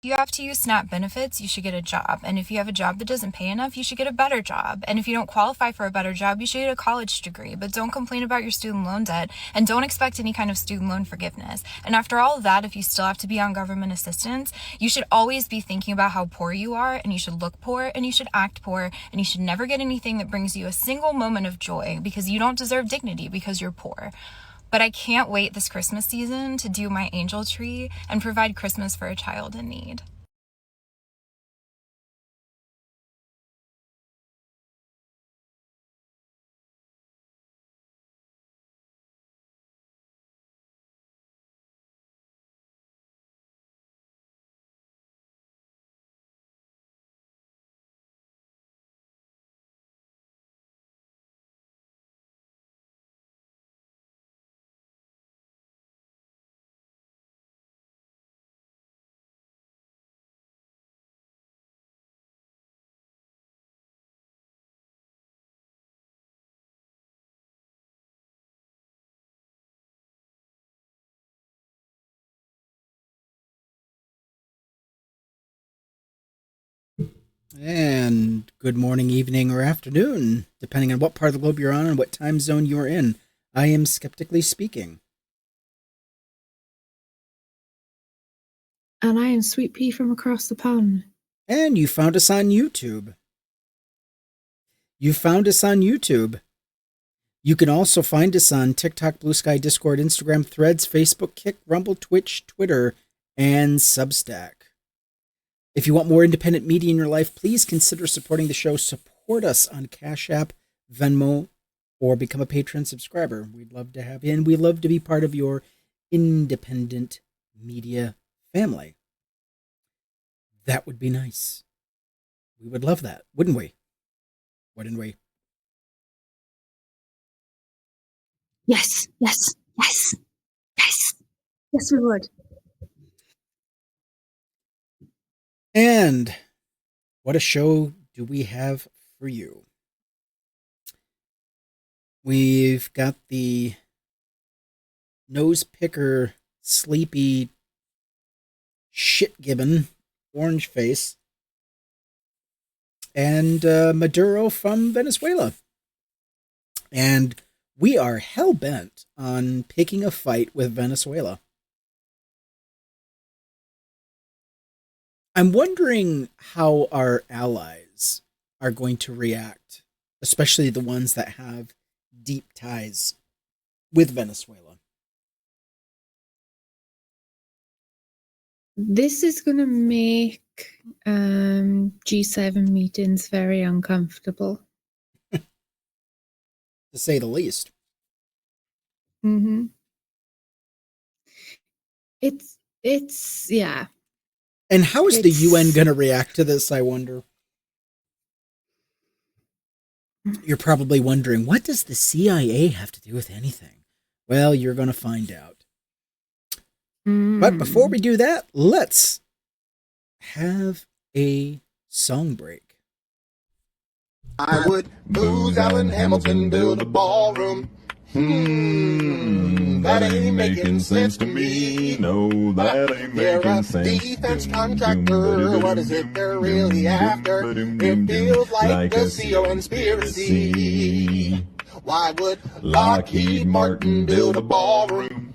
you have to use SNAP benefits, you should get a job. And if you have a job that doesn't pay enough, you should get a better job. And if you don't qualify for a better job, you should get a college degree. But don't complain about your student loan debt and don't expect any kind of student loan forgiveness. And after all of that, if you still have to be on government assistance, you should always be thinking about how poor you are, and you should look poor, and you should act poor, and you should never get anything that brings you a single moment of joy, because you don't deserve dignity because you're poor. But I can't wait this Christmas season to do my angel tree and provide Christmas for a child in need. And good morning, evening, or afternoon, depending on what part of the globe you're on and what time zone you're in. I am Skeptically Speaking. And I am Sweet Pea from across the pond. And you found us on YouTube. You found us on YouTube. You can also find us on TikTok, Blue Sky, Discord, Instagram, Threads, Facebook, Kick, Rumble, Twitch, Twitter, and Substack. If you want more independent media in your life, please consider supporting the show. Support us on Cash App, Venmo, or become a Patreon subscriber. We'd love to have you, and we'd love to be part of your independent media family. That would be nice. We would love that, wouldn't we? Wouldn't we? Yes, yes, yes, yes. Yes, we would. And what a show do we have for you? We've got the nose picker, sleepy, shit gibbon, orange face, and Maduro from Venezuela. And we are hell bent on picking a fight with Venezuela. I'm wondering how our allies are going to react, especially the ones that have deep ties with Venezuela. This is going to make G7 meetings very uncomfortable. To say the least. Mm-hmm. It's yeah. And how is the UN going to react to this, I wonder? You're probably wondering, what does the CIA have to do with anything? Well, you're going to find out. But before we do that, let's have a song break. I would booze Alan Hamilton, build a ballroom. That ain't making sense to me. No, that ain't making sense. You're a defense contractor. What is it they're really after? It feels like a CO conspiracy. Why would Lockheed Martin build a ballroom?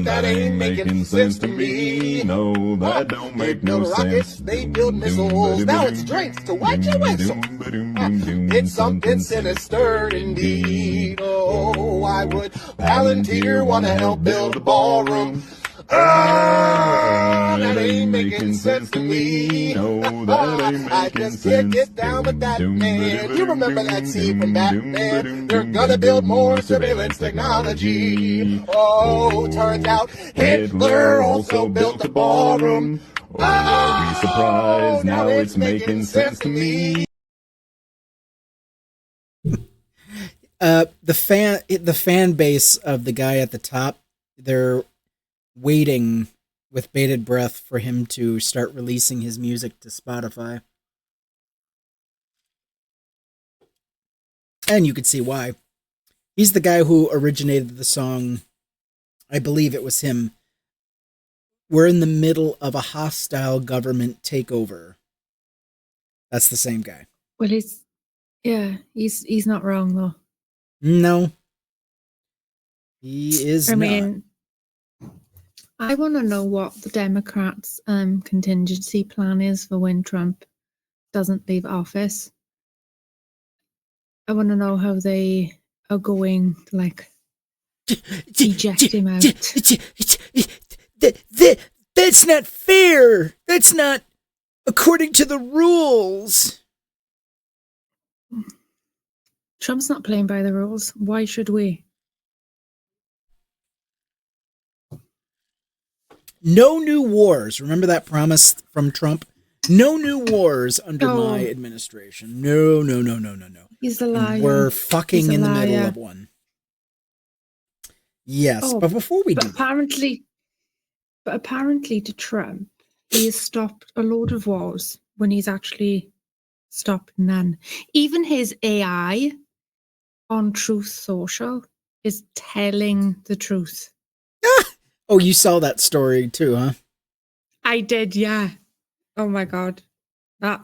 That ain't making sense to me. No, that don't make no sense. Rockets, they build missiles. Now it's drinks to wet your whistle. It's something sinister indeed. Oh, why would Palantir want to help build a ballroom? That ain't making sense to me. No, that ain't making I just sense. can't get down with that man. You remember that scene from Batman? They're gonna build more surveillance technology. Oh, turns out Hitler also built a ballroom. Oh, are we surprised? Now it's making sense to me. The fan base of the guy at the top, they're waiting with bated breath for him to start releasing his music to Spotify. And you could see why. He's the guy who originated the song, I believe it was him, we're in the middle of a hostile government takeover. That's the same guy. Well, he's not wrong though. No, he is I not. mean, I want to know what the Democrats' contingency plan is for when Trump doesn't leave office. I want to know how they are going to like eject him out. That's not fair. That's not according to the rules. Trump's not playing by the rules. Why should we? No new wars. Remember that promise from Trump? No new wars under my administration. No. He's a liar. And we're fucking He's a in the middle liar. of one. Yes, but before we do apparently to Trump, he has stopped a load of wars when he's actually stopped none. Even his AI on Truth Social is telling the truth. Oh, you saw that story too, huh? I did, yeah. Oh my God. That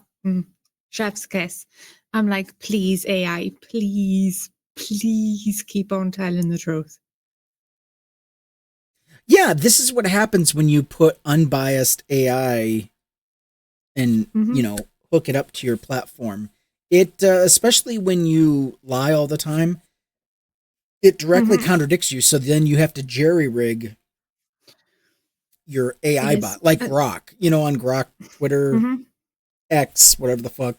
chef's kiss. I'm like, please, AI, please keep on telling the truth. Yeah, this is what happens when you put unbiased AI and, hook it up to your platform. It, especially when you lie all the time, it directly contradicts you. So then you have to jerry rig your AI bot, like Grok, on Grok, Twitter, X, whatever the fuck.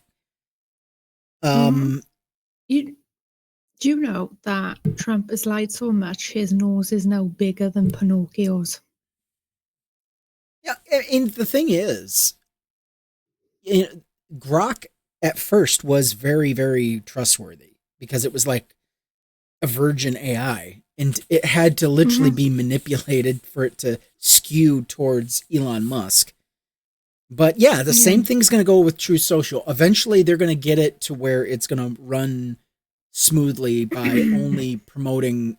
Do you know that Trump has lied so much his nose is now bigger than Pinocchio's? Yeah, and the thing is, Grok at first was very, very trustworthy because it was like a virgin AI, and it had to literally be manipulated for it to skew towards Elon Musk. But yeah, the same thing's going to go with Truth Social. Eventually, they're going to get it to where it's going to run smoothly by only promoting,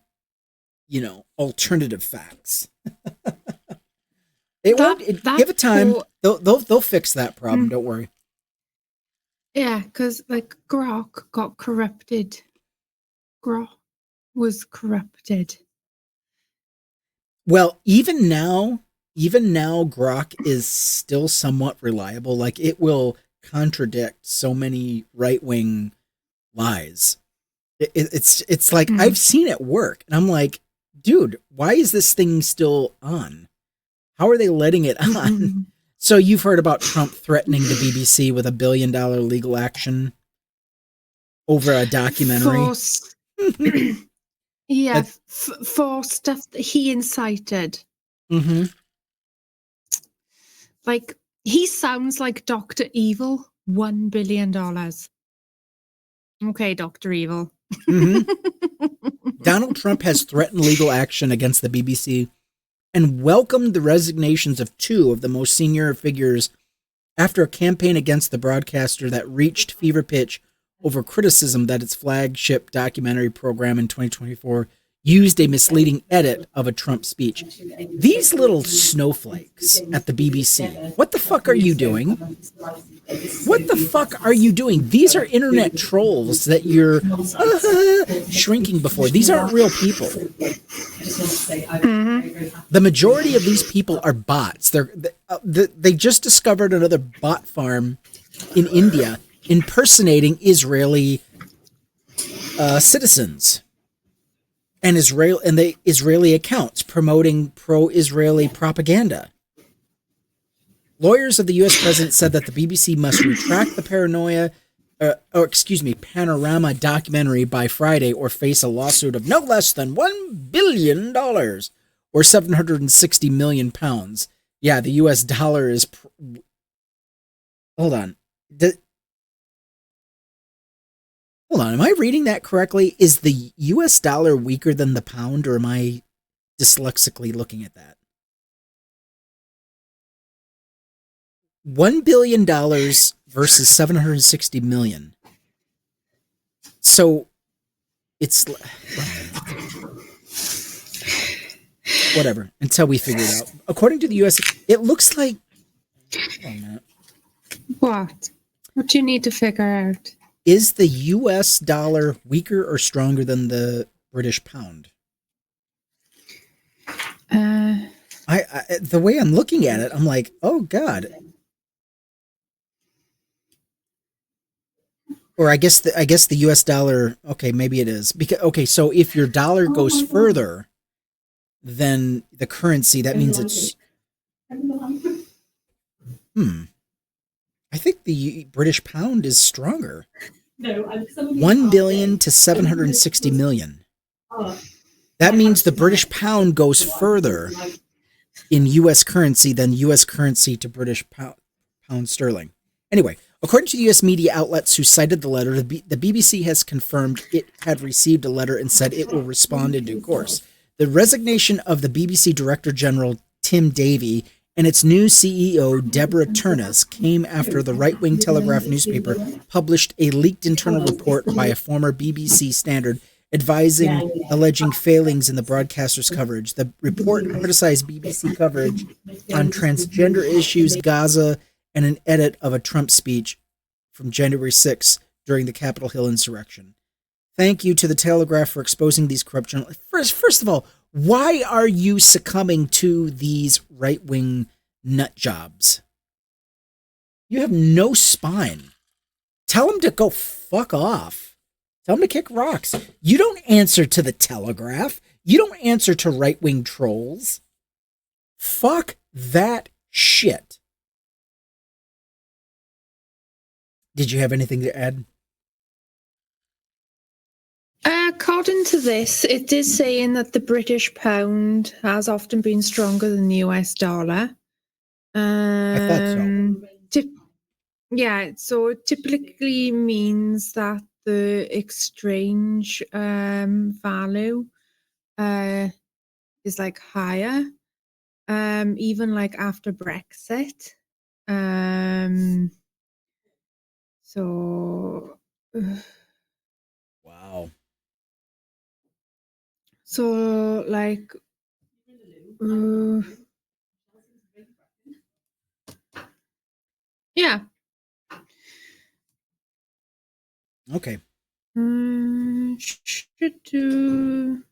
alternative facts. Give it time. They'll fix that problem. Don't worry. Yeah, because like Grok got corrupted. Grok was corrupted. Well, even now, Grok is still somewhat reliable. Like, it will contradict so many right-wing lies. It's like, I've seen it work, and I'm like, dude, why is this thing still on? How are they letting it on? So you've heard about Trump threatening the BBC with $1 billion legal action over a documentary. For stuff that he incited. Like, he sounds like Dr. Evil. $1 billion. Okay, Dr. Evil. Donald Trump has threatened legal action against the BBC and welcomed the resignations of two of the most senior figures after a campaign against the broadcaster that reached fever pitch over criticism that its flagship documentary program in 2024 used a misleading edit of a Trump speech. These little snowflakes at the BBC, what the fuck are you doing? What the fuck are you doing? These are internet trolls that you're shrinking before. These aren't real people. The majority of these people are bots. They just discovered another bot farm in India impersonating Israeli citizens and the Israeli accounts promoting pro-Israeli propaganda. Lawyers of the U.S. president said that the BBC must retract the Panorama documentary by Friday or face a lawsuit of no less than $1 billion or 760 million pounds. Yeah, the U.S. dollar is... Hold on. Hold on, am I reading that correctly? Is the U.S. dollar weaker than the pound, or am I dyslexically looking at that? $1 billion versus 760 million. So it's whatever until we figure it out. According to the U.S. It looks like. Hold on a minute. What? What do you need to figure out? Is the U.S. dollar weaker or stronger than the British pound? The way I'm looking at it, I'm like, oh God. Or I guess the U.S. dollar. Okay, maybe it is because so if your dollar goes further than the currency, that means it's. I think the British pound is stronger. 1 billion to 760 million. That means the British pound goes further in U.S. currency than U.S. currency to British pound sterling. Anyway, according to U.S. media outlets who cited the letter, the BBC has confirmed it had received a letter and said it will respond in due course. The resignation of the BBC Director General Tim Davie and its new CEO, Deborah Turnus, came after the right-wing Telegraph newspaper published a leaked internal report by a former BBC standard alleging failings in the broadcaster's coverage. The report criticized BBC coverage on transgender issues, Gaza, and an edit of a Trump speech from January 6th during the Capitol Hill insurrection. Thank you to the Telegraph for exposing these corruption. First of all, why are you succumbing to these right-wing nut jobs? You have no spine. Tell them to go fuck off. Tell them to kick rocks. You don't answer to the Telegraph. You don't answer to right-wing trolls. Fuck that shit. Did you have anything to add? According to this, it is saying that the British pound has often been stronger than the US dollar. I thought so. Yeah, so it typically means that the exchange value is like higher, even like after Brexit. Wow. So like yeah. Okay. Should do.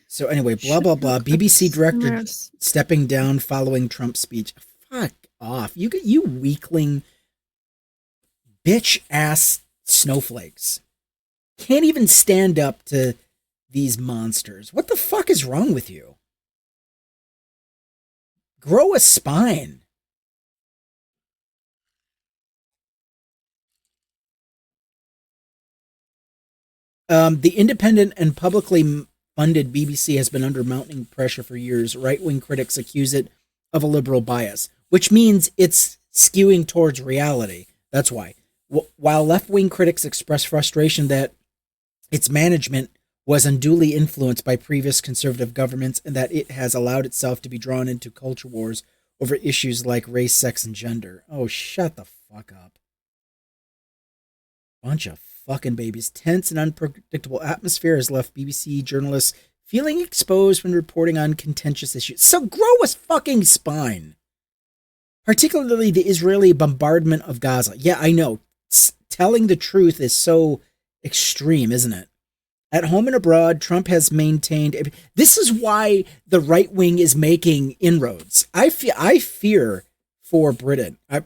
So anyway, blah, blah, blah. BBC director stepping down following Trump's speech. Fuck off. You weakling bitch ass snowflakes. Can't even stand up to these monsters. What the fuck is wrong with you? Grow a spine. The independent and publicly funded BBC has been under mounting pressure for years. Right-wing critics accuse it of a liberal bias, which means it's skewing towards reality. That's why. While left-wing critics express frustration that its management was unduly influenced by previous conservative governments and that it has allowed itself to be drawn into culture wars over issues like race, sex, and gender. Oh, shut the fuck up. Bunch of fucking babies. Tense and unpredictable atmosphere has left BBC journalists feeling exposed when reporting on contentious issues. So grow a fucking spine. Particularly the Israeli bombardment of Gaza. Yeah, I know. Telling the truth is so extreme, isn't it? At home and abroad, Trump has maintained. This is why the right wing is making inroads. I fear for Britain. I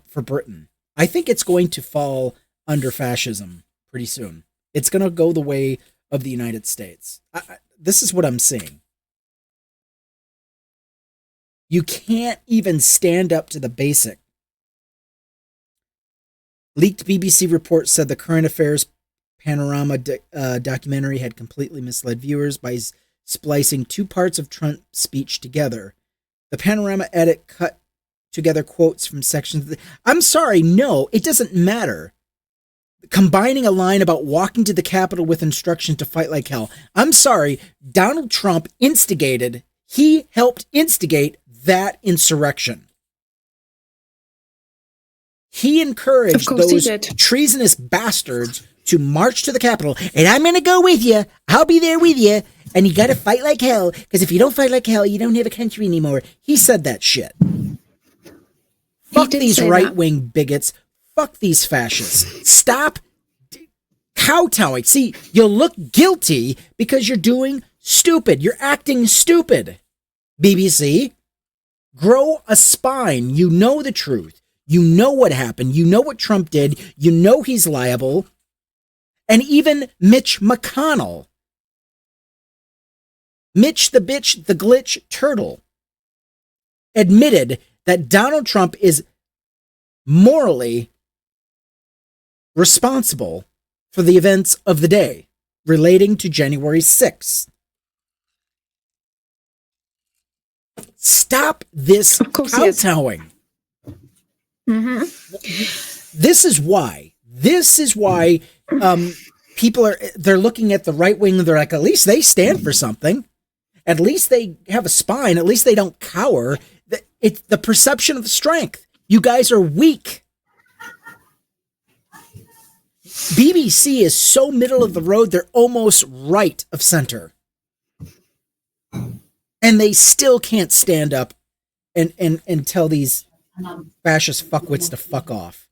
think it's going to fall under fascism pretty soon. It's going to go the way of the United States. This is what I'm seeing. You can't even stand up to the basic. Leaked BBC report said the current affairs panorama documentary had completely misled viewers by splicing two parts of Trump's speech together. The panorama edit cut together quotes from sections. I'm sorry, no, it doesn't matter. Combining a line about walking to the Capitol with instructions to fight like hell. I'm sorry, Donald Trump he helped instigate that insurrection. He encouraged those treasonous bastards to march to the Capitol, and I'm going to go with you. I'll be there with you, and you got to fight like hell, because if you don't fight like hell, you don't have a country anymore. He said that shit. Fuck did these say that. right-wing bigots. Fuck these fascists. Stop kowtowing. See, you look guilty because you're doing stupid. You're acting stupid. BBC, grow a spine. You know the truth. You know what happened. You know what Trump did. You know he's liable. And even Mitch McConnell, Mitch the bitch, the glitch turtle, admitted that Donald Trump is morally responsible for the events of the day relating to January 6th. Stop this kowtowing. This is why people they're looking at the right wing and they're like, at least they stand for something. At least they have a spine. At least they don't cower. It's the perception of strength. You guys are weak. BBC is so middle of the road, they're almost right of center. And they still can't stand up and tell these fascist fuckwits to fuck off.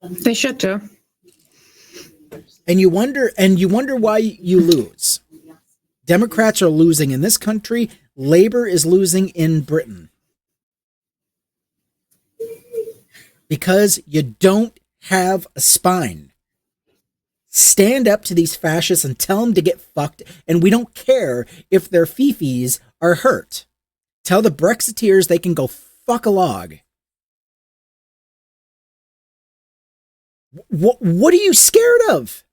They should do. And you wonder why you lose. Democrats are losing in this country. Labor is losing in Britain. Because you don't have a spine. Stand up to these fascists and tell them to get fucked, and we don't care if their fifis are hurt. Tell the Brexiteers they can go fuck a log. What are you scared of?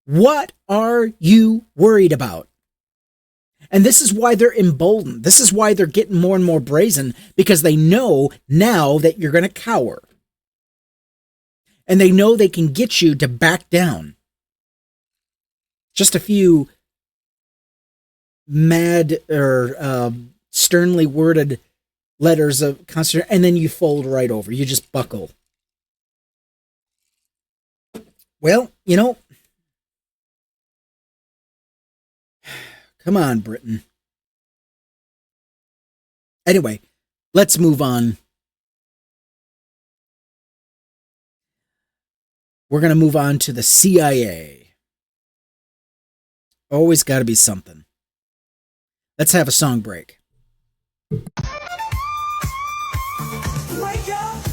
What are you worried about? And this is why they're emboldened. This is why they're getting more and more brazen, because they know now that you're going to cower. And they know they can get you to back down. Just a few mad or sternly worded letters of concern, and then you fold right over. You just buckle. Well, you know, come on, Britain. Anyway, let's move on. We're going to move on to the CIA. Always got to be something. Let's have a song break. Wake up,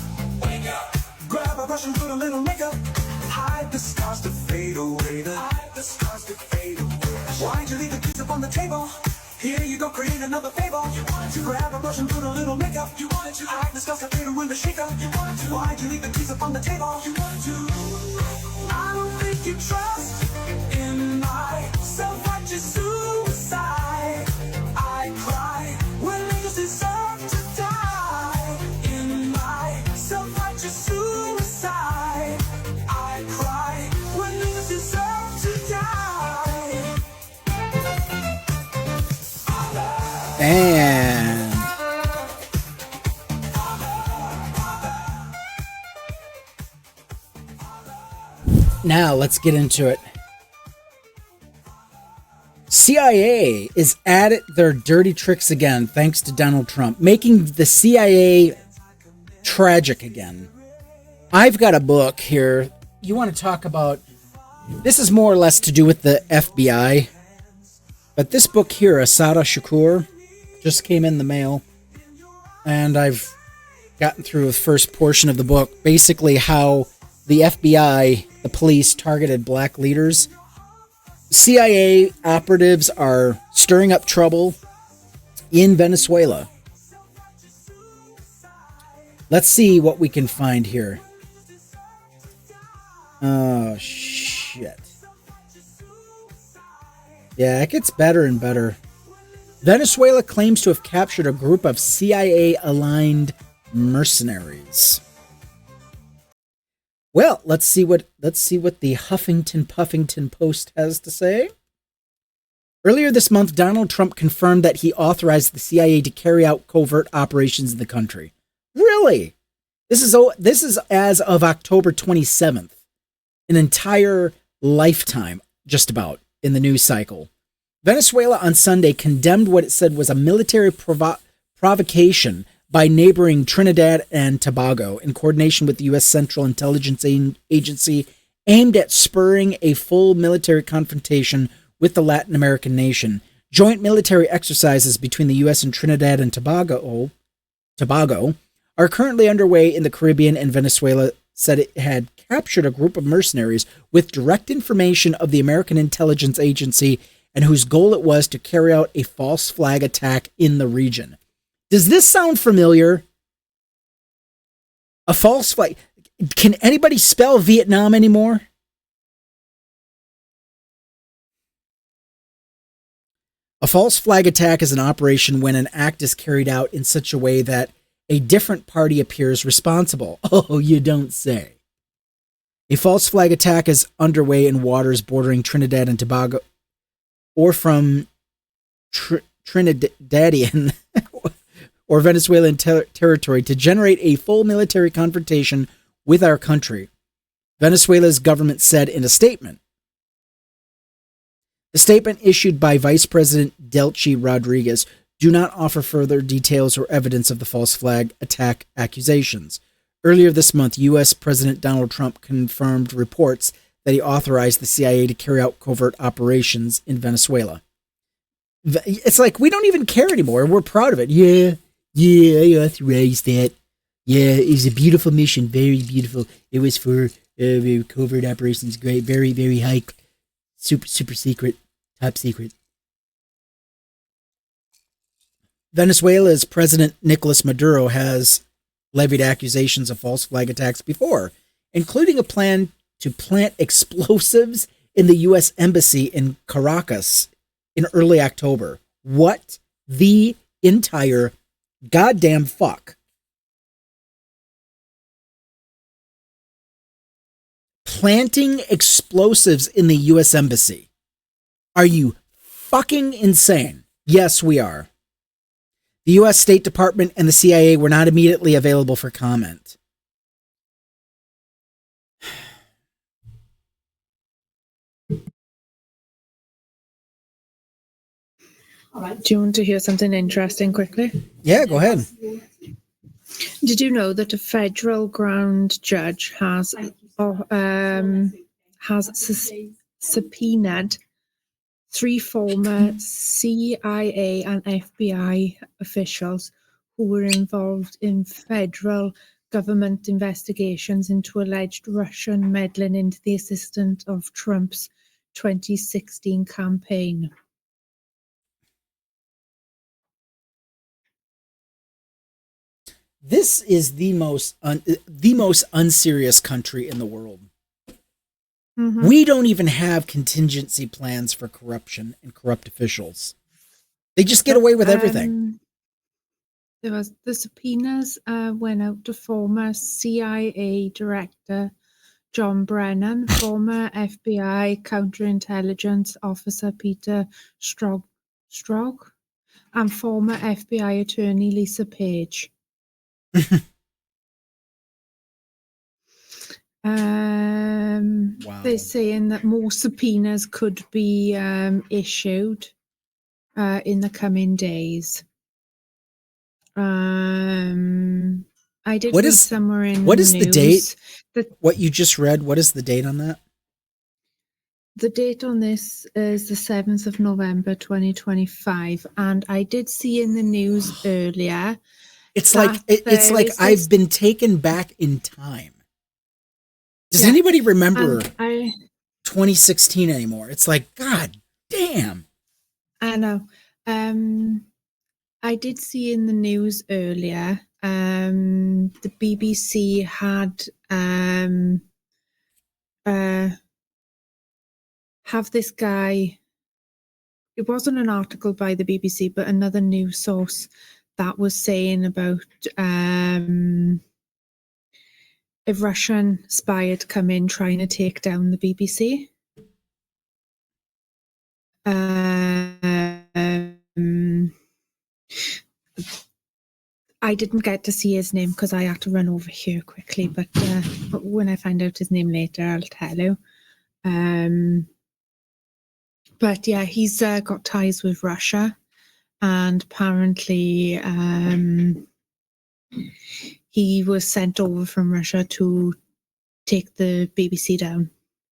grab a brush and put a little makeup. Hide the scars to fade away. Why'd you leave the keys up on the table? Here you go, create another fable. You wanted to grab a brush and put a little makeup. You wanted to hide the scars to fade away the shaker. You wanted to. Why'd you leave the keys up on the table? You wanted to. I don't think you trust in my self-righteous suicide. I cry when niggas deserve to die. In my self-righteous suicide, I cry when niggas deserve to die. And now let's get into it. CIA is at it their dirty tricks again, thanks to Donald Trump, making the CIA tragic again. I've got a book here. You want to talk about, this is more or less to do with the FBI, but this book here, Asada Shakur, just came in the mail, and I've gotten through the first portion of the book, basically how the FBI, the police, targeted black leaders. CIA operatives are stirring up trouble in Venezuela. Let's see what we can find here. Oh, shit. Yeah, it gets better and better. Venezuela claims to have captured a group of CIA-aligned mercenaries. Well, let's see what the Huffington Puffington Post has to say. Earlier this month, Donald Trump confirmed that he authorized the CIA to carry out covert operations in the country. Really? This is as of October 27th. An entire lifetime, just about, in the news cycle. Venezuela on Sunday condemned what it said was a military provocation by neighboring Trinidad and Tobago in coordination with the U.S. Central Intelligence Agency aimed at spurring a full military confrontation with the Latin American nation. Joint military exercises between the U.S. and Trinidad and Tobago are currently underway in the Caribbean, and Venezuela said it had captured a group of mercenaries with direct information of the American Intelligence Agency and whose goal it was to carry out a false flag attack in the region. Does this sound familiar? A false flag. Can anybody spell Vietnam anymore? A false flag attack is an operation when an act is carried out in such a way that a different party appears responsible. Oh, you don't say. A false flag attack is underway in waters bordering Trinidad and Tobago or from Trinidadian or Venezuelan territory to generate a full military confrontation with our country, Venezuela's government said in a statement. The statement issued by Vice President Delcy Rodriguez do not offer further details or evidence of the false flag attack accusations. Earlier this month, U.S. President Donald Trump confirmed reports that he authorized the CIA to carry out covert operations in Venezuela. It's like, we don't even care anymore. We're proud of it. Yeah, I authorized that. Yeah, it was a beautiful mission. Very beautiful. It was for covert operations. Great. Very, very high. Super secret. Top secret. Venezuela's President Nicolas Maduro has levied accusations of false flag attacks before, including a plan to plant explosives in the U.S. Embassy in Caracas in early October. What the entire goddamn fuck? Planting explosives in the U.S. Embassy. Are you fucking insane? Yes, we are. The U.S. State Department and the CIA were not immediately available for comment. Do you want to hear something interesting quickly? Yeah, go ahead. Did you know that a federal ground judge has subpoenaed 3 former CIA and FBI officials who were involved in federal government investigations into alleged Russian meddling into the assistant of Trump's 2016 campaign? This is the most unserious country in the world. Mm-hmm. We don't even have contingency plans for corruption and corrupt officials. They just get away with everything. There was the subpoenas went out to former CIA Director John Brennan, former FBI counterintelligence officer Peter Strzok, and former FBI attorney Lisa Page. Wow. They're saying that more subpoenas could be issued in the coming days. I did read somewhere in what the is news the date? What you just read, what is the date on that? The date on this is the 7th of November 2025, and I did see in the news earlier. It's like I've been taken back in time. Does anybody remember 2016 anymore? It's like, God damn. I know. I did see in the news earlier, the BBC had have this guy. It wasn't an article by the BBC, but another news source that was saying about a Russian spy had come in trying to take down the BBC. I didn't get to see his name because I had to run over here quickly, but when I find out his name later, I'll tell you. But yeah, he's got ties with Russia, and apparently he was sent over from Russia to take the BBC down.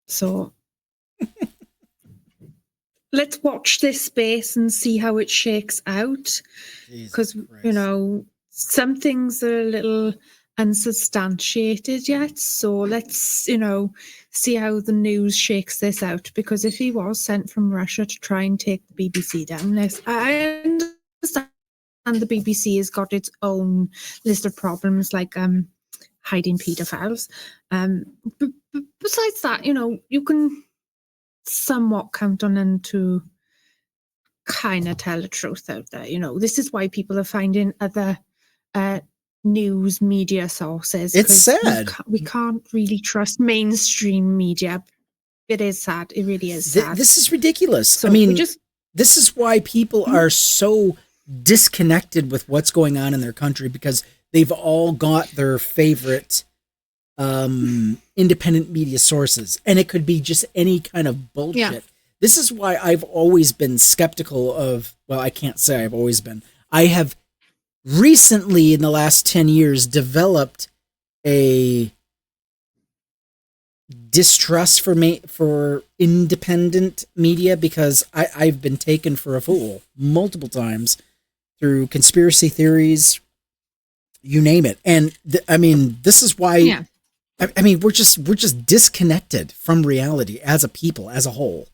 So let's watch this space and see how it shakes out. Because, you know, some things are a little unsubstantiated yet. So let's, you know, see how the news shakes this out. Because if he was sent from Russia to try and take the BBC down, I understand the BBC has got its own list of problems, like hiding paedophiles. But besides that, you know, you can somewhat count on them to kind of tell the truth out there. You know, this is why people are finding other news media sources. It's sad. We can't really trust mainstream media. It is sad. It really is sad. This is ridiculous. So I mean, this is why people are so disconnected with what's going on in their country, because they've all got their favorite independent media sources, and it could be just any kind of bullshit. Yeah. This is why I've always been skeptical of, well, I can't say I've always been. I have recently, in the last 10 years, developed a distrust for independent media, because I've been taken for a fool multiple times through conspiracy theories, you name it. And I mean, this is why, yeah. I mean, we're just disconnected from reality as a people, as a whole.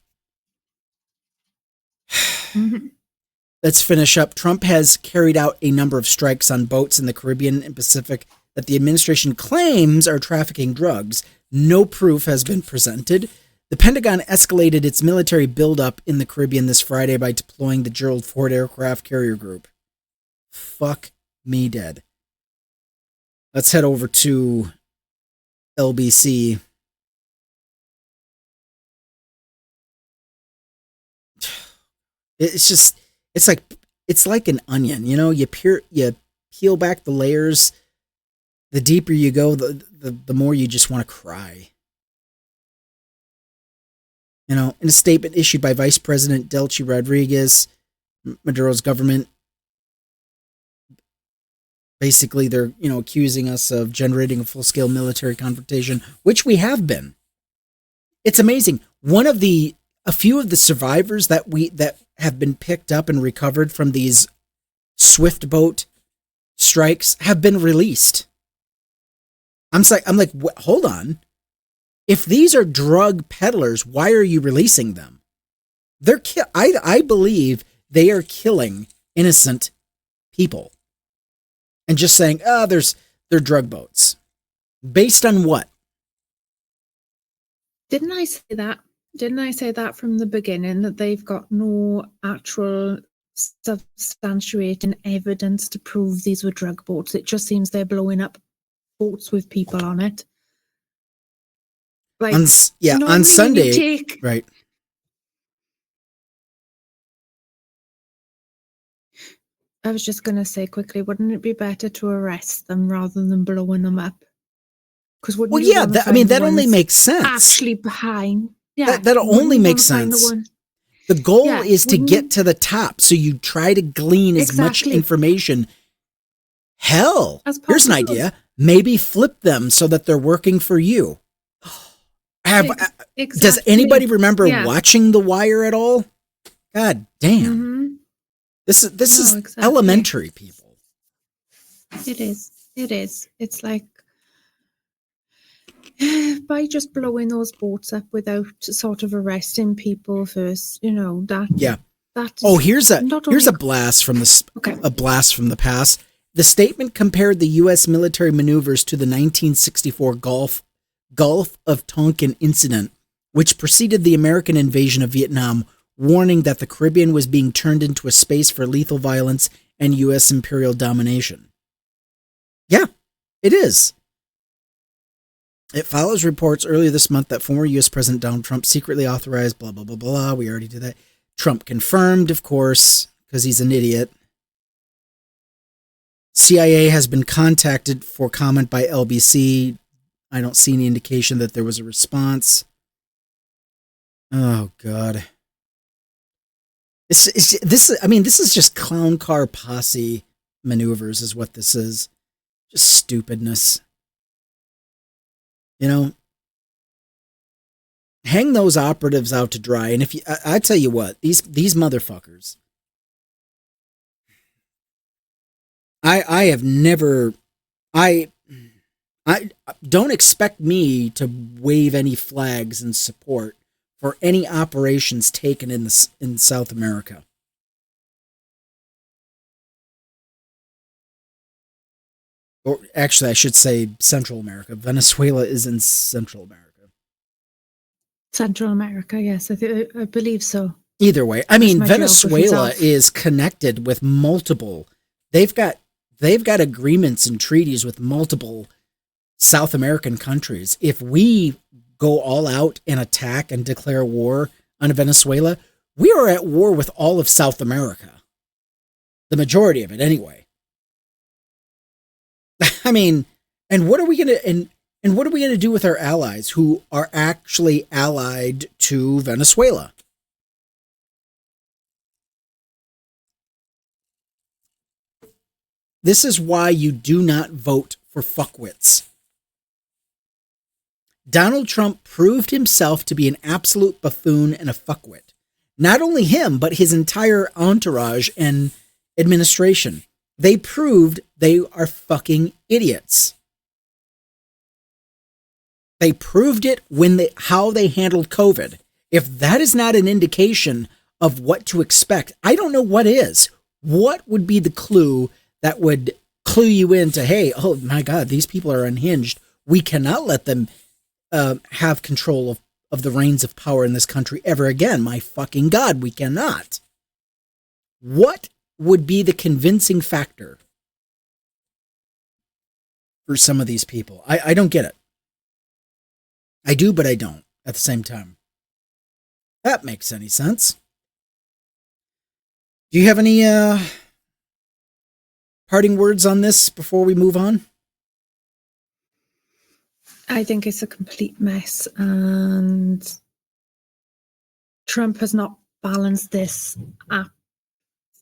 Mm-hmm. Let's finish up. Trump has carried out a number of strikes on boats in the Caribbean and Pacific that the administration claims are trafficking drugs. No proof has been presented. The Pentagon escalated its military buildup in the Caribbean this Friday by deploying the Gerald Ford aircraft carrier group. Fuck me dead. Let's head over to LBC. It's like an onion, you know, you peel back the layers. The deeper you go, the more you just want to cry. You know, in a statement issued by Vice President Delcy Rodriguez, Maduro's government, basically they're, you know, accusing us of generating a full-scale military confrontation, which we have been. It's amazing. A few of the survivors that have been picked up and recovered from these swift boat strikes have been released. I'm like, hold on. If these are drug peddlers, why are you releasing them? I believe they are killing innocent people and just saying, they're drug boats. Based on what? Didn't I say that? Didn't I say that from the beginning, that they've got no actual substantiating evidence to prove these were drug boats? It just seems they're blowing up boats with people on it. Like, on Sunday, right? I was just going to say quickly, wouldn't it be better to arrest them rather than blowing them up? Because that only makes sense. Actually behind. Yeah, that only makes sense. The goal is to get to the top, so you try to glean as much information. Hell, here's an idea. Maybe flip them so that they're working for you. Does anybody remember watching The Wire at all? God damn. Mm-hmm. This is elementary, people. It is. It's like, by just blowing those boats up without sort of arresting people first, you know, that. Yeah. Here's a blast from the past. The statement compared the U.S. military maneuvers to the 1964 Gulf of Tonkin incident, which preceded the American invasion of Vietnam, warning that the Caribbean was being turned into a space for lethal violence and U.S. imperial domination. Yeah, it is. It follows reports earlier this month that former U.S. President Donald Trump secretly authorized blah, blah, blah, blah. We already did that. Trump confirmed, of course, because he's an idiot. CIA has been contacted for comment by LBC. I don't see any indication that there was a response. Oh, God. This is just clown car posse maneuvers is what this is. Just stupidness. You know, hang those operatives out to dry. And if you, I tell you what, these motherfuckers, I have never, I don't expect me to wave any flags in support for any operations taken in South America. Or actually, I should say Central America. Venezuela is in Central America. Central America, yes, I believe so. Either way, I That's mean, my geography's Venezuela off. is connected with multiple. They've got agreements and treaties with multiple South American countries. If we go all out and attack and declare war on Venezuela, we are at war with all of South America. The majority of it, anyway. I mean, and what are we gonna and what are we gonna do with our allies who are actually allied to Venezuela? This is why you do not vote for fuckwits. Donald Trump proved himself to be an absolute buffoon and a fuckwit. Not only him, but his entire entourage and administration. They proved they are fucking idiots. They proved it how they handled COVID. If that is not an indication of what to expect, I don't know what is. What would be the clue that would clue you into, hey, oh my God, these people are unhinged. We cannot let them have control of the reins of power in this country ever again. My fucking God, we cannot. What would be the convincing factor for some of these people? I don't get it. I do, but I don't at the same time. That makes any sense. Do you have any parting words on this before we move on? I think it's a complete mess, and Trump has not balanced this up.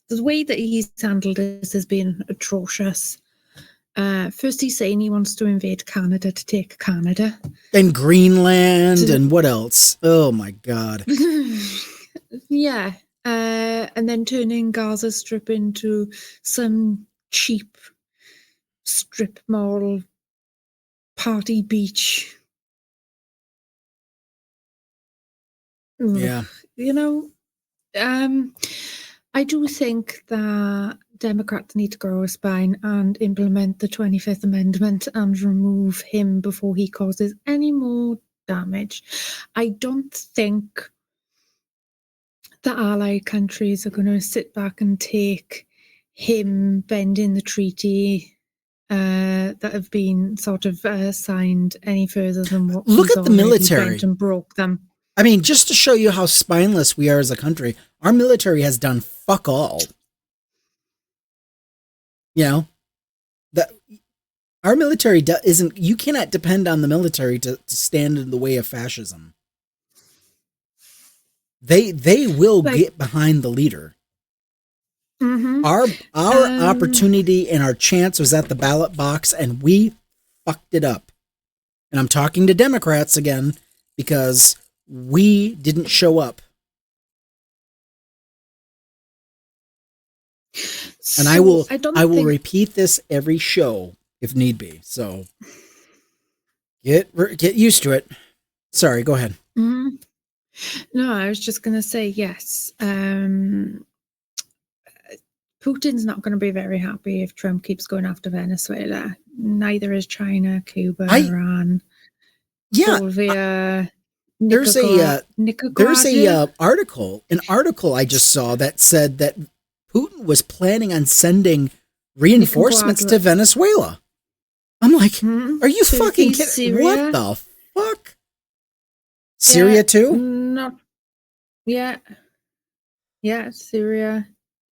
The way that he's handled this has been atrocious. First, he's saying he wants to invade Canada to take Canada. And Greenland and what else? Oh my God. Yeah. And then turning Gaza Strip into some cheap strip mall party beach. Yeah. You know, I do think that Democrats need to grow a spine and implement the 25th Amendment and remove him before he causes any more damage. I don't think the allied countries are going to sit back and take him bending the treaty that have been sort of signed any further than what Look he's at the already military. bent and broke them. I mean, just to show you how spineless we are as a country, our military has done fuck all. You know, that our military isn't. You cannot depend on the military to stand in the way of fascism. They will get behind the leader. Mm-hmm. Our opportunity and our chance was at the ballot box, and we fucked it up. And I'm talking to Democrats again because we didn't show up. And I will repeat this every show if need be. So get used to it. Sorry, go ahead. Mm-hmm. No, I was just going to say yes. Putin's not going to be very happy if Trump keeps going after Venezuela. Neither is China, Cuba, Iran, Bolivia. There's an article I just saw that said that Putin was planning on sending reinforcements to Venezuela. I'm like, are you fucking kidding? Syria. What the fuck? Syria too? Yeah, Syria,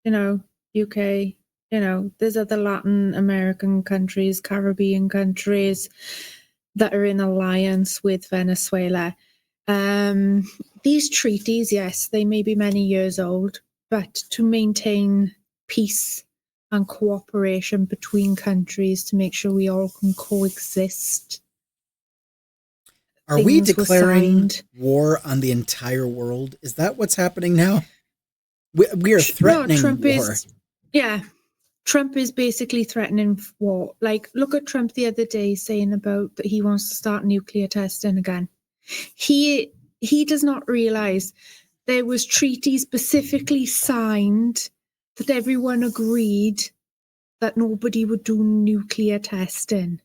UK, there's other Latin American countries, Caribbean countries that are in alliance with Venezuela. These treaties, yes, they may be many years old, but to maintain peace and cooperation between countries to make sure we all can coexist. Are we Things were declaring signed. war on the entire world? Is that what's happening now? We are threatening Trump war. Trump is basically threatening war. Like, look at Trump the other day saying about that he wants to start nuclear testing again. He does not realize there was treaty specifically signed that everyone agreed that nobody would do nuclear testing.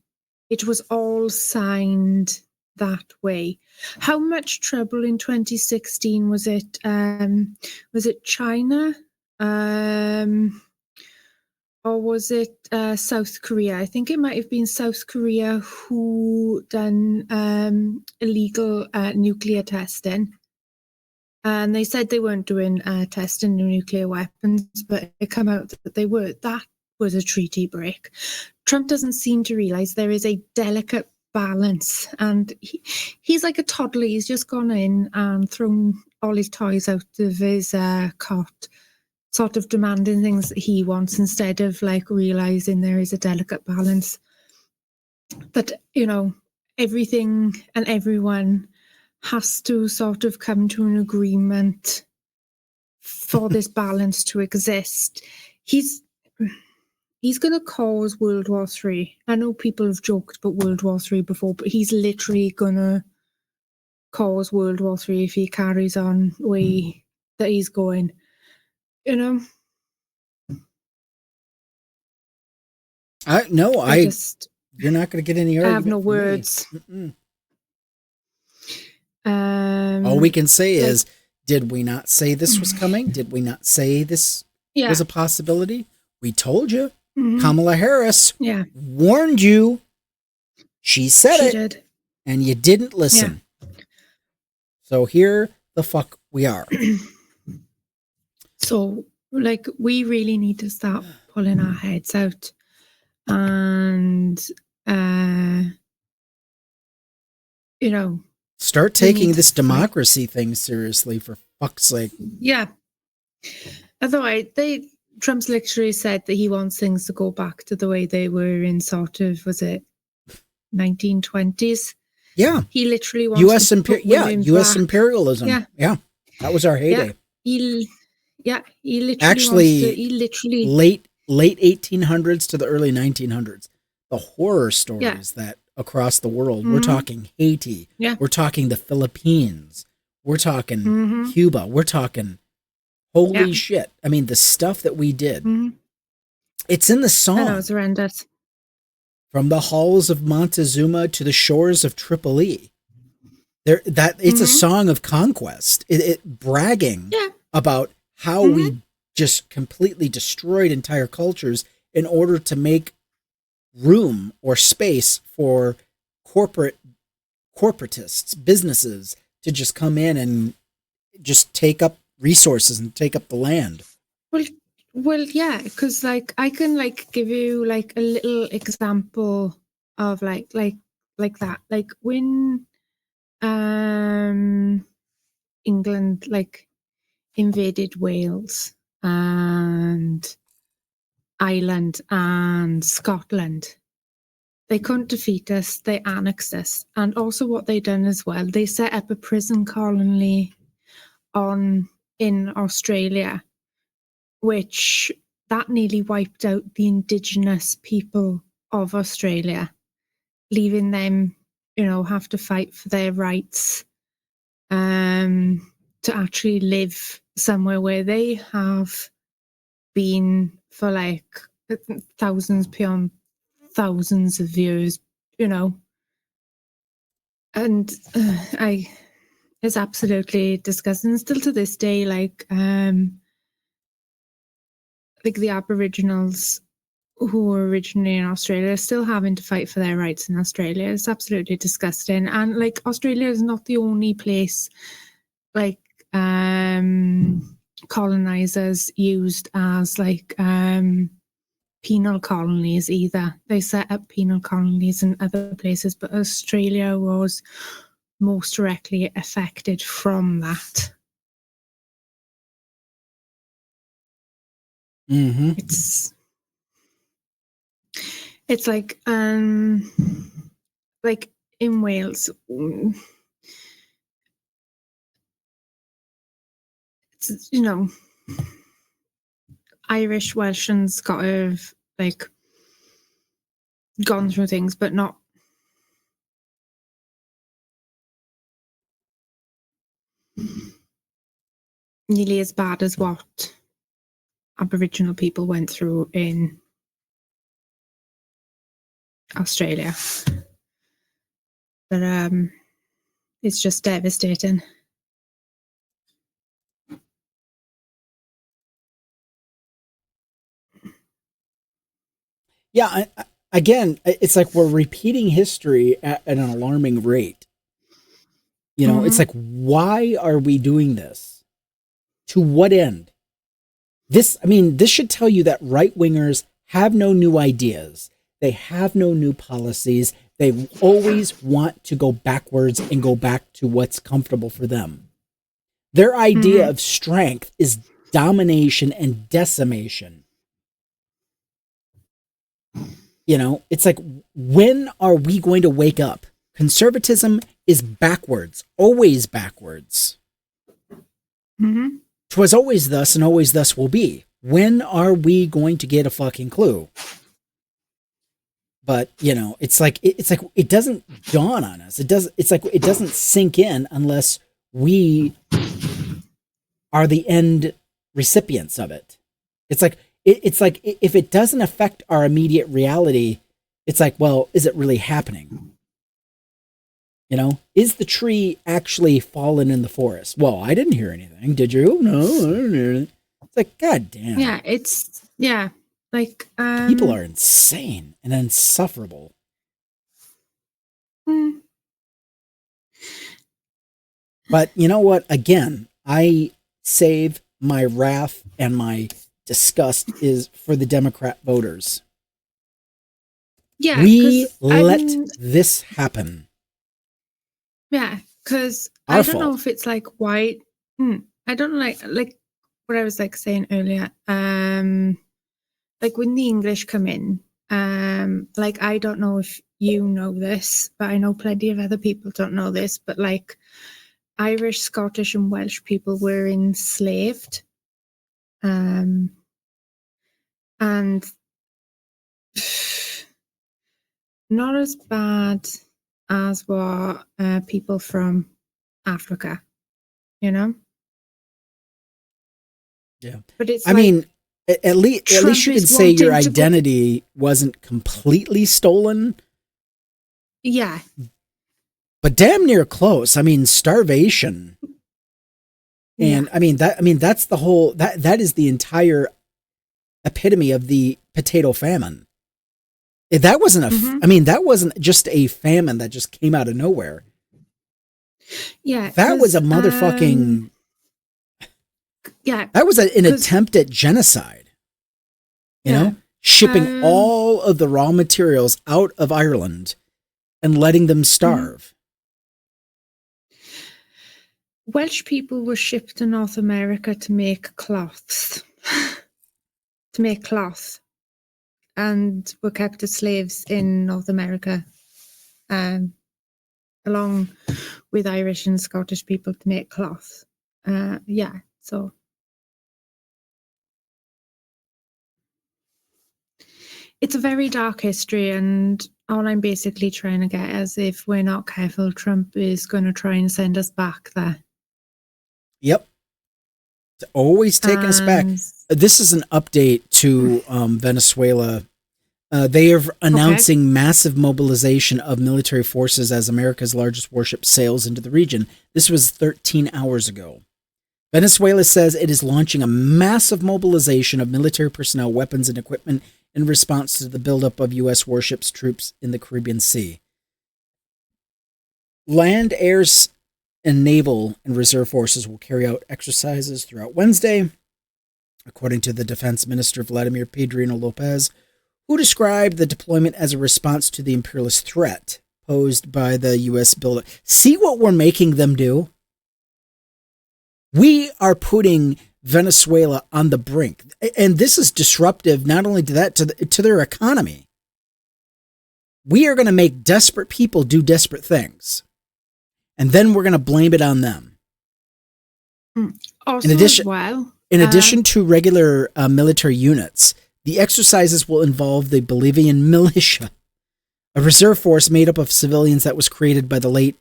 It was all signed that way. How much trouble in 2016 was it? Was it China? Or was it South Korea? I think it might have been South Korea who done illegal nuclear testing. And they said they weren't doing testing nuclear weapons, but it came out that they were. That was a treaty break. Trump doesn't seem to realize there is a delicate balance. And he's like a toddler. He's just gone in and thrown all his toys out of his cot, sort of demanding things that he wants instead of like realizing there is a delicate balance. That, you know, everything and everyone has to sort of come to an agreement for this balance to exist. He's going to cause World War III. I know people have joked about World War III before, but he's literally going to cause World War III if he carries on the way that he's going. You know? You're not going to get any argument. I have no from me. words. All we can say is, did we not say this was coming? Did we not say this was a possibility? We told you. Kamala Harris warned you. She said it. Did. And you didn't listen. Yeah. So here the fuck we are. So, like, we really need to start pulling our heads out and, you know, start taking this democracy thing seriously, for fuck's sake. Yeah. Otherwise, Trump's literally said that he wants things to go back to the way they were in sort of, was it 1920s? Yeah. He literally wants U.S. imperialism. Yeah. That was our heyday. He literally actually late 1800s to the early 1900s. The horror stories that across the world. We're talking Haiti. Yeah. We're talking the Philippines. We're talking Cuba. We're talking holy shit. I mean, the stuff that we did. It's in the song. I know, it's horrendous. From the halls of Montezuma to the shores of Tripoli. It's a song of conquest. It bragging about how we just completely destroyed entire cultures in order to make room or space for corporatists, businesses to just come in and just take up resources and take up the land. Well, yeah, because like I can like give you like a little example of like that. Like when England like invaded Wales and Ireland and Scotland, they couldn't defeat us, they annexed us. And also what they done as well, they set up a prison colony in Australia, which that nearly wiped out the indigenous people of Australia, leaving them, you know, have to fight for their rights to actually live somewhere where they have been for like thousands beyond thousands of years, you know. And it's absolutely disgusting. Still to this day, like the Aboriginals who were originally in Australia are still having to fight for their rights in Australia. It's absolutely disgusting. And like Australia is not the only place like colonizers used as like penal colonies either. They set up penal colonies in other places, but Australia was most directly affected from that. It's It's like in Wales, it's, Irish, Welsh, and Scottish have like gone through things, but not nearly as bad as what Aboriginal people went through in Australia. But it's just devastating. Yeah, again, it's like we're repeating history at an alarming rate. It's like, why are we doing this? To what end? This should tell you that right-wingers have no new ideas. They have no new policies. They always want to go backwards and go back to what's comfortable for them. Their idea of strength is domination and decimation. It's like, when are we going to wake up? Conservatism is backwards, always backwards. 'Twas always thus and always thus will be. When are we going to get a fucking clue? But, it's like it doesn't dawn on us. It doesn't sink in unless we are the end recipients of it. It's like if it doesn't affect our immediate reality, it's like, well, is it really happening? Is the tree actually fallen in the forest? Well, I didn't hear anything. Did you? No, I didn't hear anything. It's like, God damn. Yeah, like people are insane and insufferable. But you know what? Again, I save my wrath and my disgust is for the Democrat voters. Yeah, we let this happen. Yeah, because I don't know if it's like white. I don't know, like what I was like saying earlier. Like when the English come in, like I don't know if you know this, but I know plenty of other people don't know this. But like Irish, Scottish, and Welsh people were enslaved, and not as bad as what people from Africa, Yeah. But it's at least you can say your identity wasn't completely stolen. Yeah. But damn near close. starvation. And that's the whole that is the entire epitome of the potato famine. That wasn't that wasn't just a famine that just came out of nowhere. Yeah. That was a motherfucking yeah. That was an attempt at genocide. Shipping all of the raw materials out of Ireland and letting them starve. Welsh people were shipped to North America to make cloths. And were kept as slaves in North America, along with Irish and Scottish people to make cloth. So it's a very dark history, and all I'm basically trying to get is, if we're not careful, Trump is going to try and send us back there. Yep. It's always taking us back. This is an update to Venezuela. They are announcing massive mobilization of military forces as America's largest warship sails into the region. This was 13 hours ago. Venezuela says it is launching a massive mobilization of military personnel, weapons, and equipment in response to the buildup of U.S. warships troops in the Caribbean Sea. Land, air, and naval and reserve forces will carry out exercises throughout Wednesday, according to the Defense Minister Vladimir Pedrino Lopez, who described the deployment as a response to the imperialist threat posed by the U.S. buildup. See what we're making them do? We are putting Venezuela on the brink. And this is disruptive not only to that, to their economy. We are going to make desperate people do desperate things. And then we're going to blame it on them. Also, in addition to regular military units, the exercises will involve the Bolivian militia, a reserve force made up of civilians that was created by the late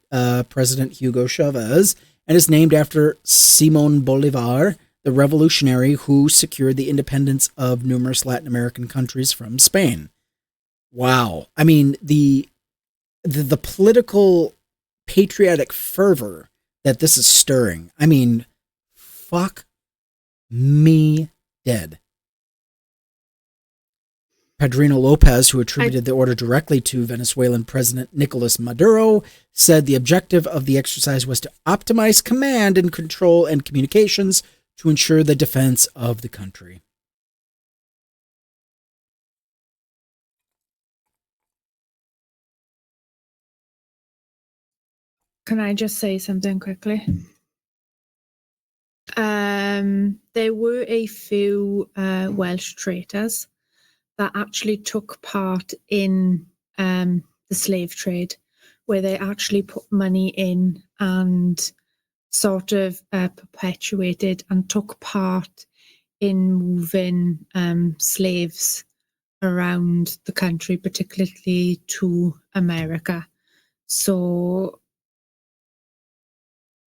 President Hugo Chavez and is named after Simón Bolívar, the revolutionary who secured the independence of numerous Latin American countries from Spain. Wow. I mean, the political patriotic fervor that this is stirring. I mean, fuck me dead. Padrino Lopez, who attributed the order directly to Venezuelan President Nicolas Maduro, said the objective of the exercise was to optimize command and control and communications to ensure the defense of the country. Can I just say something quickly? There were a few Welsh traitors that actually took part in the slave trade, where they actually put money in and sort of perpetuated and took part in moving slaves around the country, particularly to America. So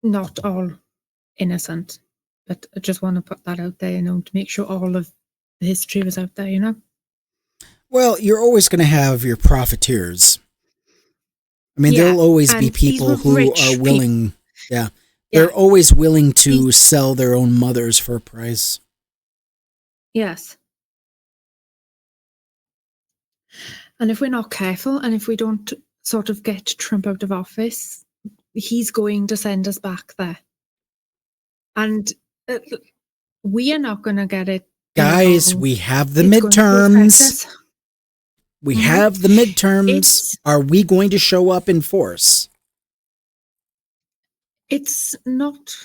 not all innocent, but I just want to put that out there, to make sure all of the history was out there, Well, you're always going to have your profiteers. I mean, there'll always be people who are willing. Yeah. They're always willing to sell their own mothers for a price. Yes. And if we're not careful, and if we don't sort of get Trump out of office, he's going to send us back there. And we are not going to get it. Guys, we have the midterms. We have the midterms. Are we going to show up in force? It's not.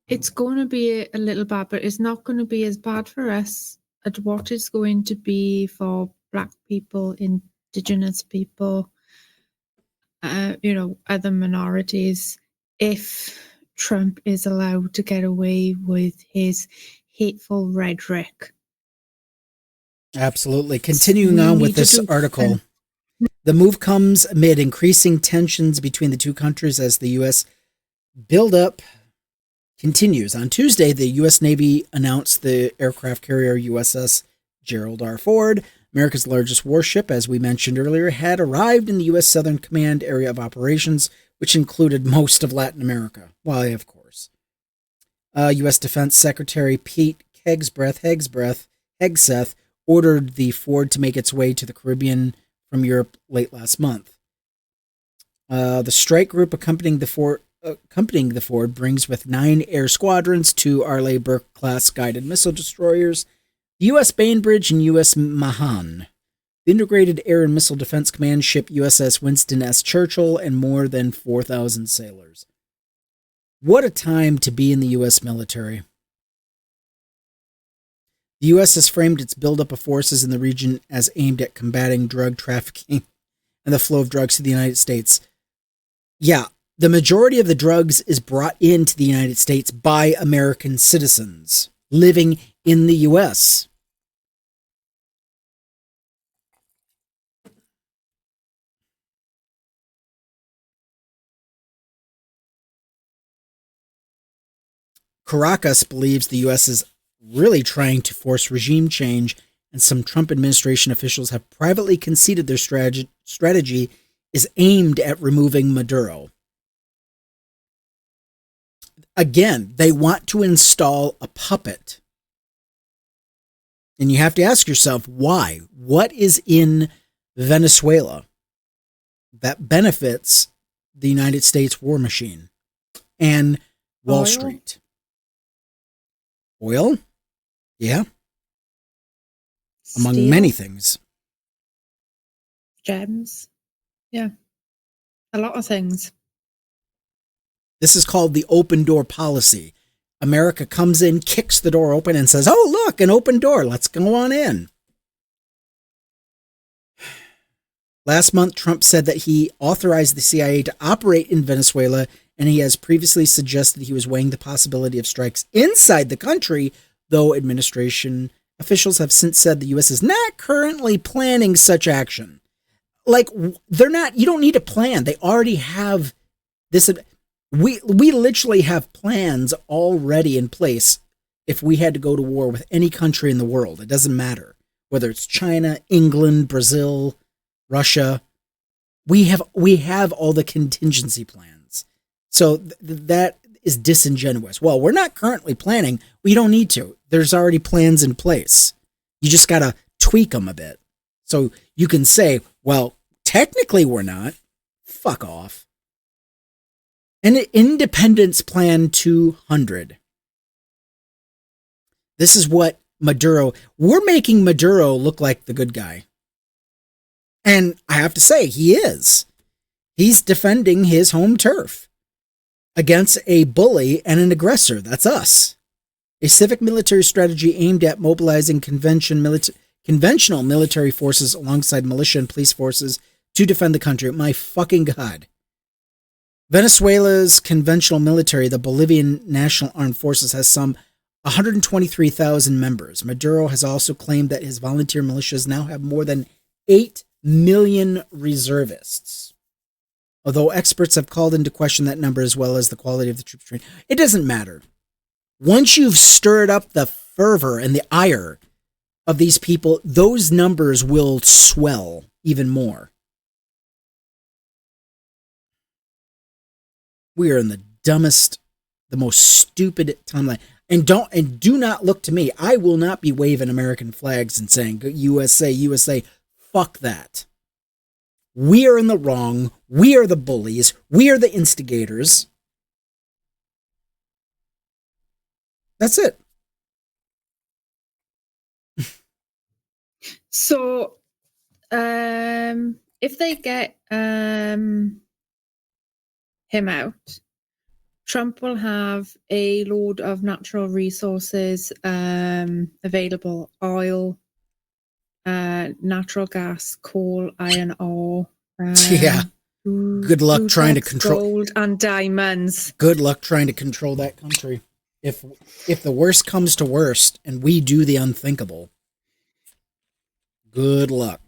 It's going to be a little bad, but it's not going to be as bad for us as what it's going to be for Black people, Indigenous people, other minorities, if Trump is allowed to get away with his hateful rhetoric. Absolutely. Continuing on with this article, the move comes amid increasing tensions between the two countries as the U.S. buildup continues. On Tuesday, the U.S. Navy announced the aircraft carrier USS Gerald R. Ford, America's largest warship, as we mentioned earlier, had arrived in the U.S. Southern Command area of operations, which included most of Latin America. Why, of course. U.S. Defense Secretary Pete Hegseth ordered the Ford to make its way to the Caribbean from Europe late last month. The strike group accompanying the Ford brings with 9 air squadrons, 2 Arleigh Burke-class guided missile destroyers, the U.S. Bainbridge and U.S. Mahan, the Integrated Air and Missile Defense Command ship USS Winston S. Churchill, and more than 4,000 sailors. What a time to be in the U.S. military. The U.S. has framed its buildup of forces in the region as aimed at combating drug trafficking and the flow of drugs to the United States. Yeah, the majority of the drugs is brought into the United States by American citizens living in the U.S. Caracas believes the U.S. is really trying to force regime change, and some Trump administration officials have privately conceded their strategy is aimed at removing Maduro. Again, they want to install a puppet. And you have to ask yourself, why? What is in Venezuela that benefits the United States war machine and Wall Street? Oil? Yeah. Among many things. Gems. Yeah. A lot of things. This is called the open door policy. America comes in, kicks the door open, and says, oh, look, an open door. Let's go on in. Last month, Trump said that he authorized the CIA to operate in Venezuela, and he has previously suggested he was weighing the possibility of strikes inside the country, though administration officials have since said the U.S. is not currently planning such action. Like, they're not, you don't need a plan. They already have this. We literally have plans already in place if we had to go to war with any country in the world. It doesn't matter whether it's China, England, Brazil, Russia. We have all the contingency plans. So that is disingenuous. Well, we're not currently planning. We don't need to. There's already plans in place. You just got to tweak them a bit. So you can say, well, technically we're not. Fuck off. An Independence Plan 200. This is what Maduro, we're making Maduro look like the good guy. And I have to say, he is. He's defending his home turf against a bully and an aggressor. That's us. A civic military strategy aimed at mobilizing conventional military forces alongside militia and police forces to defend the country. My fucking God. Venezuela's conventional military, the Bolivian National Armed Forces, has some 123,000 members. Maduro has also claimed that his volunteer militias now have more than 8 million reservists. Although experts have called into question that number as well as the quality of the troops trained. It doesn't matter. Once you've stirred up the fervor and the ire of these people, those numbers will swell even more. We are in the dumbest, the most stupid timeline. And do not look to me. I will not be waving American flags and saying USA, USA. Fuck that. We are in the wrong. We are the bullies. We are the instigators. That's it. So, if they get him out, Trump will have a load of natural resources available: oil, natural gas, coal, iron ore. Yeah. Good luck trying to control gold and diamonds. Good luck trying to control that country. If the worst comes to worst and we do the unthinkable, good luck.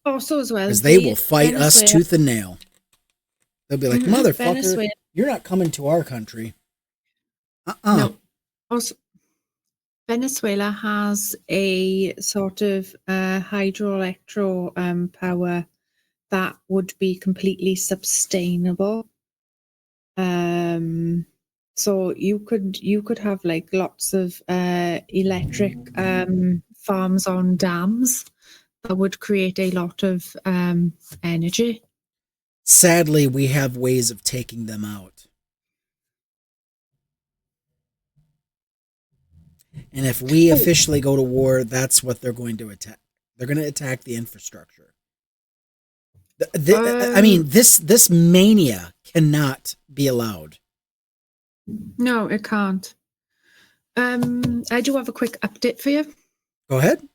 Also, as well, because they will fight us tooth and nail. They'll be like, motherfucker, you're not coming to our country. No. Also, Venezuela has a sort of hydroelectro power that would be completely sustainable. So you could have like lots of electric farms on dams that would create a lot of energy. Sadly, we have ways of taking them out. And if we officially go to war, that's what they're going to attack. They're going to attack the infrastructure. I mean, this mania cannot be allowed. No, it can't. I do have a quick update for you. Go ahead.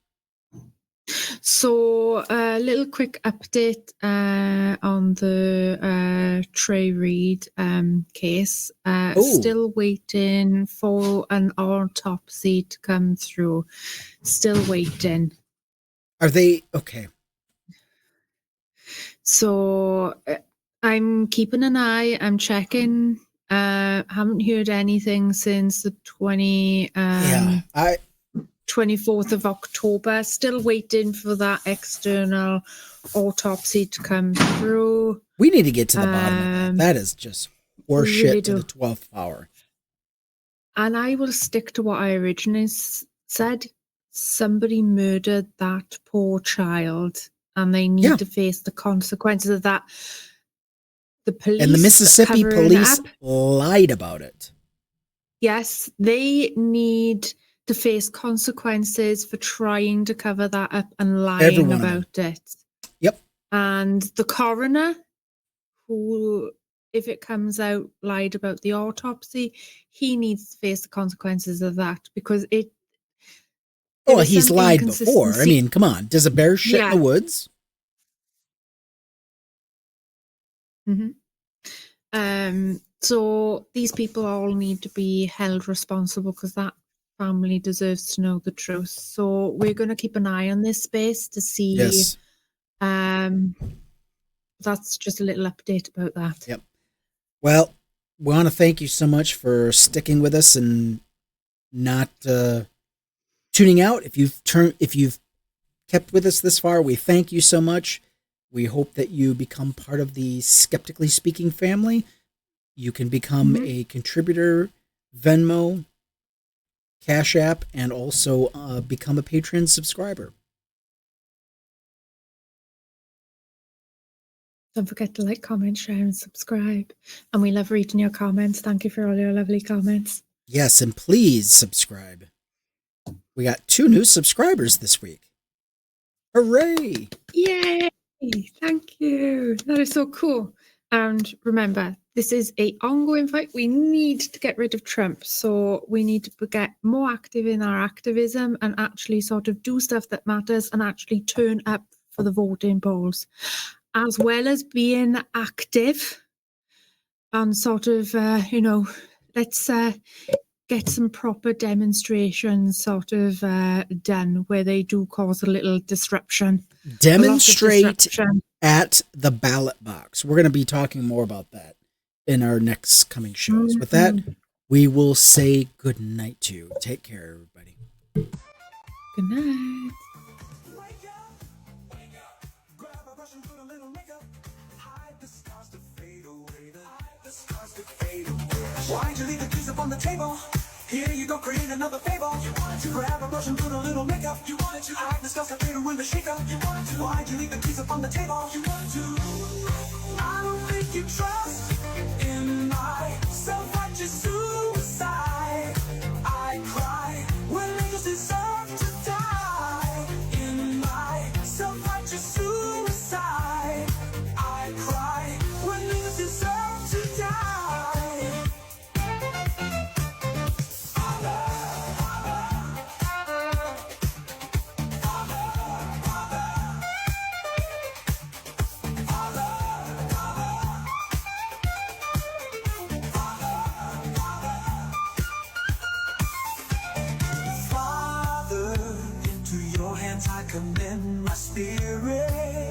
So, a little quick update on the Trey Reid case. Still waiting for an autopsy to come through. Still waiting. Are they okay? So, I'm keeping an eye. I'm checking. Haven't heard anything since the 24th of October. Still waiting for that external autopsy to come through. We need to get to the bottom of that. That is just horseshit really to the 12th power. And I will stick to what I originally said. Somebody murdered that poor child, and they need to face the consequences of that. The police and the Mississippi police lied about it. Yes, they need to face consequences for trying to cover that up and lying about it. Yep. And the coroner, who, if it comes out, lied about the autopsy, he needs to face the consequences of that because it. Oh, he's lied before. I mean, come on. Does a bear shit in the woods? So these people all need to be held responsible because that family deserves to know the truth. So we're going to keep an eye on this space to see. Yes. That's just a little update about that. Yep. Well, we want to thank you so much for sticking with us and not tuning out. If you've kept with us this far, we thank you so much. We hope that you become part of the Skeptically Speaking family. You can become a contributor, Venmo, Cash App, and also become a Patreon subscriber. Don't forget to like, comment, share, and subscribe. And we love reading your comments. Thank you for all your lovely comments. Yes, and please subscribe. We got 2 new subscribers this week. Hooray! Yay! Thank you. That is so cool. And remember, this is an ongoing fight. We need to get rid of Trump. So we need to get more active in our activism and actually sort of do stuff that matters and actually turn up for the voting polls, as well as being active and sort of, let's get some proper demonstrations sort of done where they do cause a little disruption. Demonstrate at the ballot box. We're going to be talking more about that in our next coming shows. With that, we will say good night to you. Take care, everybody. Good night. Grab a brush and put a little makeup. Hide the scars to fade away. Hide the scars to fade away. Why'd you leave the keys up on the table? Here you go, create another fable. You wanted to grab a brush and put a little makeup. You wanted to hide the scars that fade away the shaker. You wanted to. Why'd you leave the keys up on the table? You wanted to. I don't think you trust in my self-righteous suicide. I cry when angels deserve to die. In my self-righteous suicide, I cry when angels deserve to die. Father, into your hands I commend my spirit.